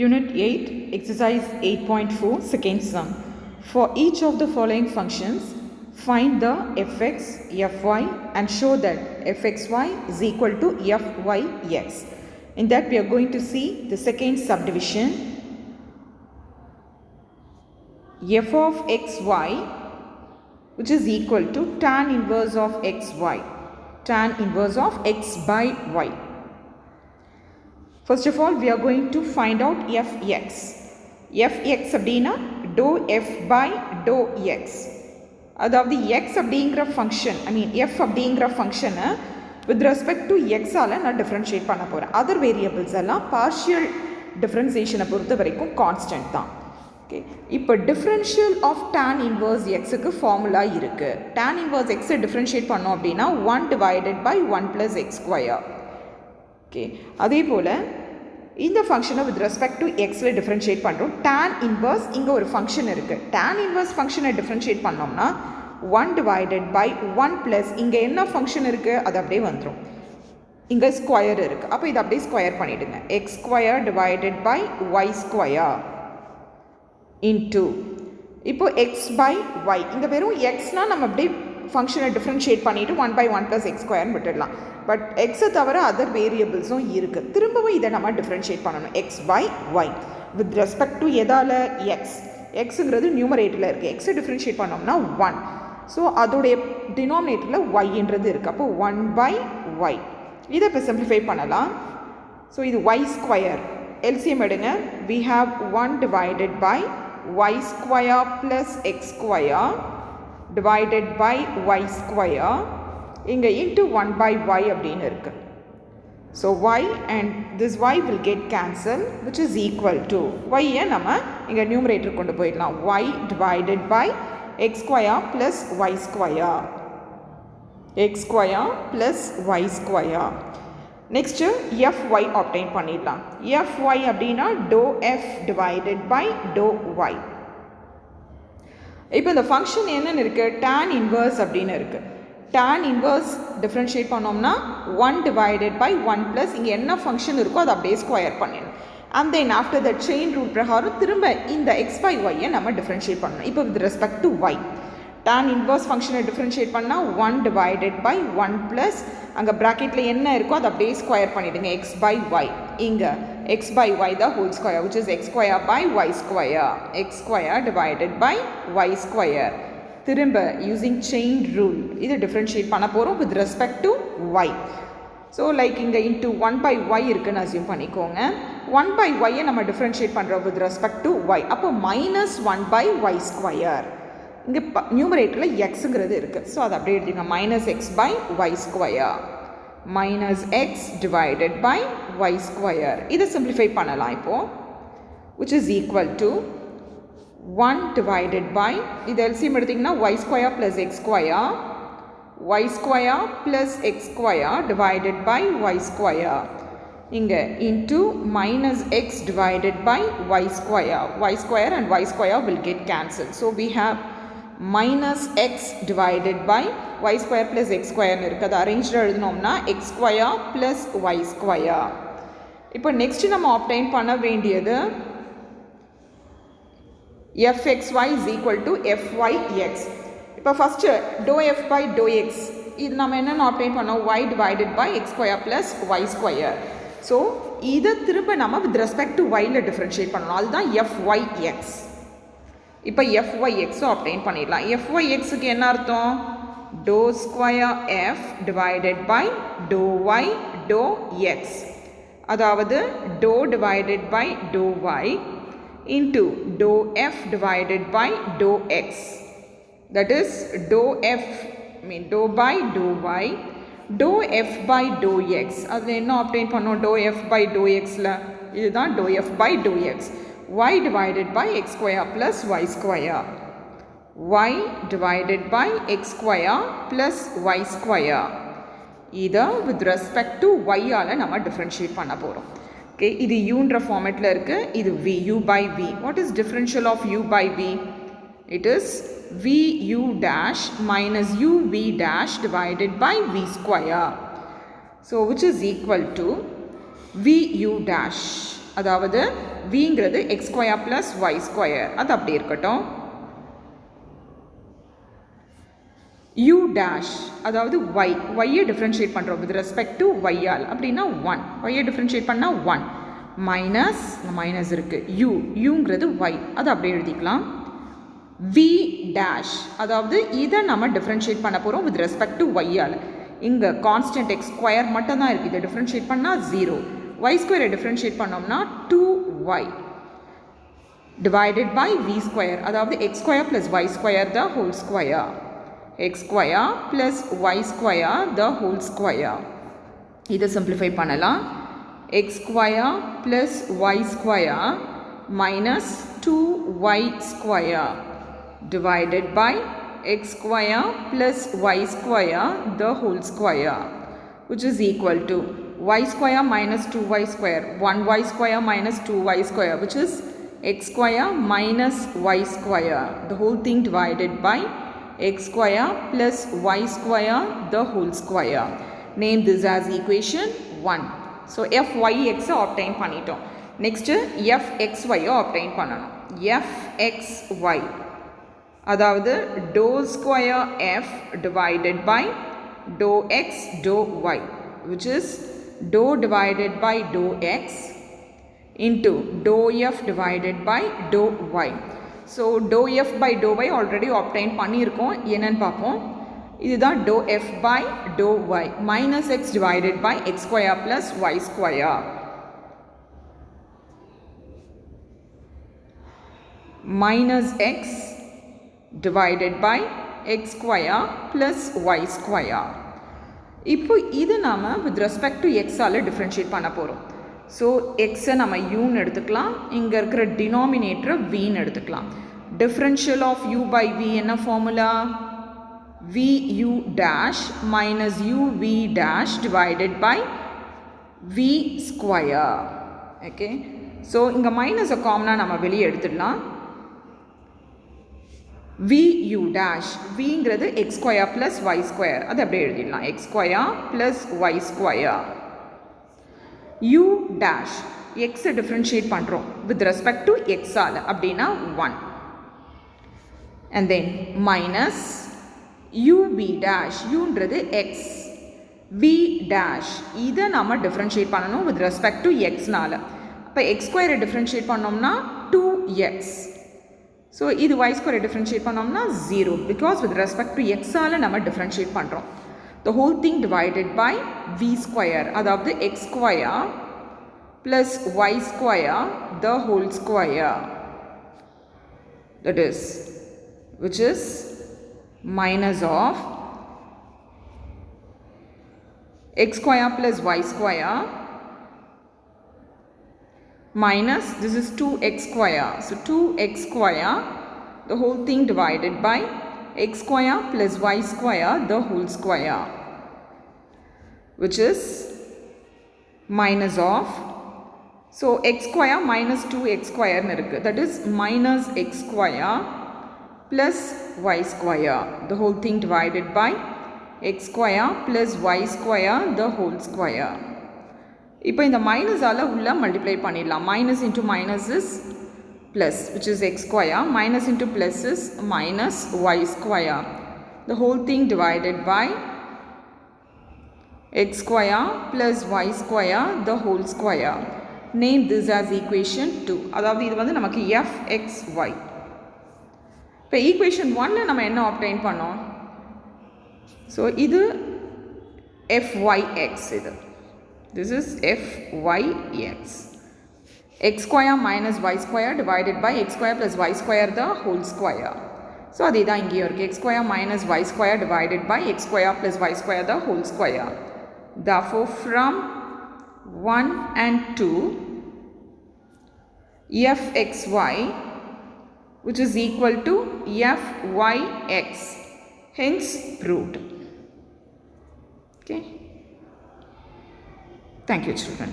Unit 8, Exercise 8.4, second sum. For each of the following functions, find the fx, fy and show that fxy is equal to fyx. In that we are going to see the second subdivision. F of xy, which is equal to tan inverse of xy, tan inverse of x by y. First of all, we are going to find out fx. fx அப்படினா dou f by dou x. அதாவது x அப்படிங்கிற function, f அப்படிங்கிற ஃபங்க்ஷனை with respect to x ஆல நான் differentiate பண்ண போகிறேன். Other variables எல்லாம் பார்ஷியல் டிஃபரன்சியேஷனை பொறுத்த வரைக்கும் கான்ஸ்டன்ட் தான். ஓகே, இப்போ டிஃபரன்ஷியல் ஆஃப் tan இன்வர்ஸ் எக்ஸுக்கு ஃபார்முலா இருக்குது. tan இன்வர்ஸ் எக்ஸை டிஃபரன்ஷியேட் பண்ணோம் அப்படின்னா 1 divided by 1 plus x square. Okay, அதே போல் இந்த ஃபங்க்ஷனை வித் ரெஸ்பெக்ட் டு எக்ஸில் டிஃப்ரென்ஷியேட் பண்ணுறோம். tan இன்வர்ஸ் இங்கே ஒரு ஃபங்க்ஷன் இருக்குது. tan இன்வர்ஸ் ஃபங்க்ஷனை டிஃப்ரென்ஷியேட் பண்ணோம்னா 1 டிவைடட் பை 1 ப்ளஸ் இங்கே என்ன ஃபங்க்ஷன் இருக்குது அது அப்படியே வந்துடும். இங்கே ஸ்கொயர் இருக்குது, அப்போ இதை அப்படியே ஸ்கொயர் பண்ணிவிடுங்க. X square divided by y square into இப்போது எக்ஸ் பை ஒய். இங்கே வெறும் எக்ஸ்னால் நம்ம அப்படியே ஃபங்க்ஷனை டிஃப்ரென்ஷியேட் பண்ணிவிட்டு 1 பை 1 ப்ளஸ் எக்ஸ் ஸ்கொயர்னு விட்டுடலாம். பட் எக்ஸை தவிர அதர் வேரியபிள்ஸும் இருக்குது. திரும்பவும் இதை நம்ம டிஃப்ரென்ஷியேட் பண்ணணும். X by y with respect to எதால் எக்ஸ். எக்ஸுங்கிறது நியூமரேட்டரில் இருக்குது. எக்ஸை டிஃப்ரென்ஷியேட் பண்ணோம்னா 1. ஸோ அதோடைய டினாமினேட்டரில் ஒய்ன்றது இருக்குது. அப்போ 1 பை ஒய். இதை இப்போ சிம்பிளிஃபை பண்ணலாம். ஸோ இது ஒய் ஸ்கொயர். எல்சிஎம் எடுங்க. We have 1 divided by y square plus x square divided by y square இங்கே into 1 by y அப்படின்னு இருக்கு. So y and this y will get cancelled, which is equal to y நம்ம இங்கே numerator கொண்டு போயிடலாம். y divided by x square plus y square, x square plus y square. Next fy obtain பண்ணிடலாம். fy அப்படின்னா dou f divided by dou y. இப்போ இந்த function என்னென்னு இருக்குது? tan இன்வர்ஸ் அப்படின்னு இருக்குது. tan இன்வர்ஸ் டிஃப்ரென்ஷியேட் பண்ணோம்னா 1 டிவைடட் பை 1 ப்ளஸ் இங்கே என்ன ஃபங்க்ஷன் இருக்கோ அதை அப்படியே ஸ்கொயர் பண்ணிடணும். And then after the chain rule பிரகாரம் திரும்ப இந்த எக்ஸ் பை ஒய்யை நம்ம டிஃப்ரென்ஷியேட் பண்ணணும். இப்போ with respect to y tan inverse ஃபங்க்ஷனை டிஃப்ரென்ஷியேட் பண்ணால் 1 டிவைடட் பை 1 ப்ளஸ் அங்கே ப்ராக்கெட்டில் என்ன இருக்கோ அதை அப்படியே ஸ்கொயர் பண்ணிவிடுங்க. X by y. இங்கே x by y the whole square, which is x square by y square, x square divided by y square. திரும்ப using chain rule இதை differentiate பண்ண போகிறோம் with respect to y. So like இங்கே into 1 by y இருக்குன்னு assume பண்ணிக்கோங்க. 1 by y நம்ம differentiate பண்ணுறோம் with respect to y. அப்போ minus 1 by y square. இங்கே நியூமரேட்டரில் xங்கிறது இருக்குது. ஸோ அதை அப்படியே எடுத்துங்க. minus x by y square minus x divided by y square. இதை simplify பண்ணலாம் இப்போது, which is equal to 1 divided by இது LCM எடுத்திங்கன்னா y square plus x square, y square plus x square divided by y square இங்கே into minus x divided by y square and y square will get cancelled. So we have minus x divided by y square plus x square இருக்குது. Arrange எழுதினோம்னா x square plus y square. இப்போ next நம்ம obtain பண்ண வேண்டியது fxy is equal to fyx. இப்போ first dou f by dou x இது நம்ம என்னென்ன ஆப்டைன் பண்ணோம்? y divided by x square plus y square. So இதை திரும்ப நம்ம with respect to yல டிஃப்ரென்ஷியேட் பண்ணணும். அதுதான் fyx. இப்போ fyx ஆப்டைன் பண்ணிடலாம். fyxக்கு என்ன அர்த்தம்? dou square f divided by dou y dou x. அதாவது dou divided by dou y into dou f divided by dou x. That is dou f dou by dou y dou f by dou x. அதில் என்ன obtain பண்ணோம்? dou f by dou xல இதுதான் dou f by dou x. y divided by x square plus y square, y divided by x square plus y square. இதை with respect to y all நம்ம differentiate பண்ண போகிறோம். Okay, இது uன்ற ஃபார்மேட்டில் இருக்குது. இது v, u by v. What is differential of u by v? It is v u dash minus u v dash divided by v square. So which is equal to v u dash. அதாவது vங்கிறது x square plus y square அது அப்படி இருக்கட்டும். u dash அதாவது y y differentiate பண்ணுறோம் with respect to y all அப்படின்னா 1 y differentiate பண்ணால் 1 minus minus இருக்குது uங்கிறது y அது அப்படியே எழுதிக்கலாம். v dash அதாவது இதை நம்ம டிஃபரன்ஷியேட் பண்ண போகிறோம் with respect to y all. இங்கே கான்ஸ்டன்ட் x ஸ்கொயர் மட்டும் தான் இருக்குது. இதை டிஃபரன்ஷியேட் பண்ணால் 0. y ஸ்கொயரை டிஃபரன்ஷியேட் பண்ணோம்னா 2y divided by v square அதாவது x square plus y square the whole square. x square plus y square the whole square. இதை simplify பண்ணலாம். x square plus y square minus 2y square divided by x square plus y square the whole square, which is equal to y square minus 2y square, 1y square minus 2y square, which is x square minus y square, the whole thing divided by x square plus y square the whole square. Name this as equation 1. So fyx obtain பண்ணிட்டோம். Next fxy obtain பண்ணணும். fxy அதாவது dou square f divided by dou x dou y, which is dou divided by dou x into dou f divided by dou y. So dou f by dou y already obtain பண்ணியிருக்கோம். என்னன்னு பார்ப்போம். இதுதான் dou f by dou y minus x divided by x square plus y square minus x divided by x square plus y square. இப்போ இது நாம with respect to x ஆல differentiate பண்ண போகிறோம். ஸோ எக்ஸை நம்ம யூன்னு எடுத்துக்கலாம். இங்கே இருக்கிற டினாமினேட்டரை வின்னு எடுத்துக்கலாம். Differential of u by v என்ன formula? V u dash minus u v dash divided by v square. Okay, so இங்கே மைனஸை காமனாக நம்ம வெளியே எடுத்துடலாம். வி யூ டேஷ் விங்கிறது x square plus y square, அது அப்படியே எழுதிடலாம். X square plus y square. u dash x differentiate பண்ணுறோம் with respect to x ஆல் அப்படின்னா 1 and then minus ub dash uன்றது x v dash இதை நம்ம differentiate பண்ணணும் with respect to x நால. அப்போ x square differentiate பண்ணோம்னா 2x. ஸோ இது y square differentiate பண்ணோம்னா 0 because with respect to x all நம்ம differentiate பண்ணுறோம். The whole thing divided by v square அதாவது x square plus y square the whole square, that is which is minus of x square plus y square minus this is 2x square, so 2x square the whole thing divided by x square plus y square the whole square, which is minus of, so x square minus 2x square இருக்கு, that is minus x square plus y square the whole thing divided by x square plus y square the whole square. இப்போ இந்த மைனஸால் உள்ள multiply பண்ணிடலாம். Minus into minus is plus, which is x square, minus into plus is minus y square, the whole thing divided by x square plus y square the whole square. Name this as equation 2. அதாவது இது வந்து நமக்கு fxy. இப்போ equation 1 நம்ம என்ன obtain பண்ணோம்? So இது fyx, இது this is fyx. x square minus y square divided by x square plus y square the whole square. So அதே தான் இங்கேயும் இருக்குது. x square minus y square divided by x square plus y square the whole square. Therefore from 1 and 2 fxy which is equal to fyx, hence proved. Okay, thank you children.